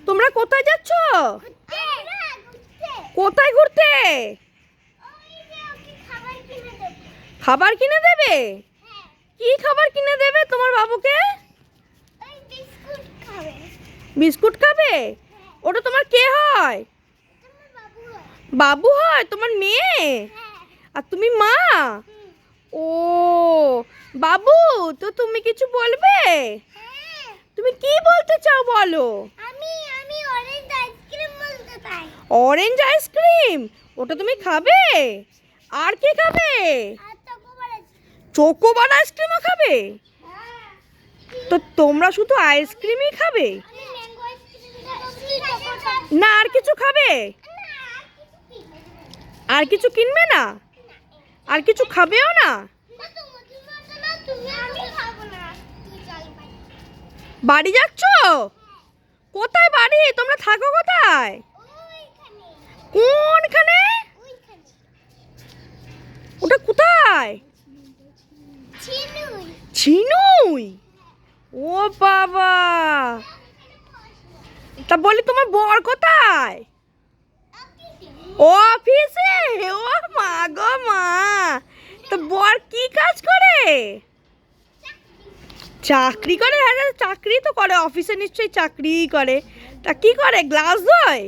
তোমরা কোথায় যাচ্ছ? কোথায় ঘুরতে? খাবার কিনে দেবে? কি খাবার কিনে দেবে তোমার বাবুকে? বিস্কুট খাবে? ওটা তোমার কে হয়? বাবু হয় তোমার মেয়ে? আর তুমি মা? ও বাবু, তো তুমি কিছু বলবে? তুমি কি বলতে চাও বলো? আমি অরেঞ্জ আইসক্রিম বলতে চাই। Orange ice cream? ওটা তুমি খাবে? আর কি খাবে? আর চকোবার চকোবার আইসক্রিমও খাবে? তো তোমরা শুধু আইসক্রিমই খাবে? আমি ম্যাঙ্গো আইসক্রিম খাবো। না আর কিছু খাবে? আর কিছু কিনবে না? আর কিছু খাবেও না? বাড়ি যাচ্ছ? কোথায় বাড়ি? তোমরা থাকো কোথায়? কোনখানে? ওটা কোথায়? ছিনুই? ও বাবা, তা বলি তোমার বর কোথায়? অফিসে? ও মা গো মা, তো বর কি কাজ করে? চাকরি করে? হ্যাঁ চাকরি তো করে, অফিসে নিশ্চয়ই চাকরি করে। তা কি করে, গ্লাস ধোয়?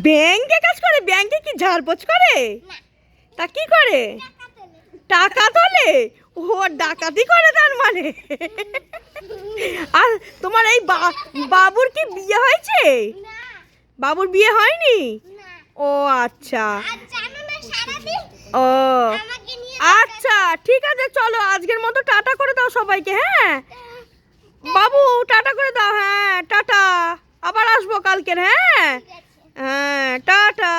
ব্যাংকে কাজ করে? ব্যাংকে কি ঝাড়পোছ করে? তা কি করে? টাকা তোলে? ও ডাকাতি করে তার মানে। আর তোমার এই বাবুর কি বিয়ে হয়েছে? বাবুর বিয়ে হয়নি? ও আচ্ছা। ও আচ্ছা ঠিক আছে, চলো আজকের মতো টাটা করে দাও সবাইকে। হ্যাঁ বাবু, টাটা করে দাও। হ্যাঁ টাটা, আবার আসবো কালকের। হ্যাঁ হ্যাঁ টাটা।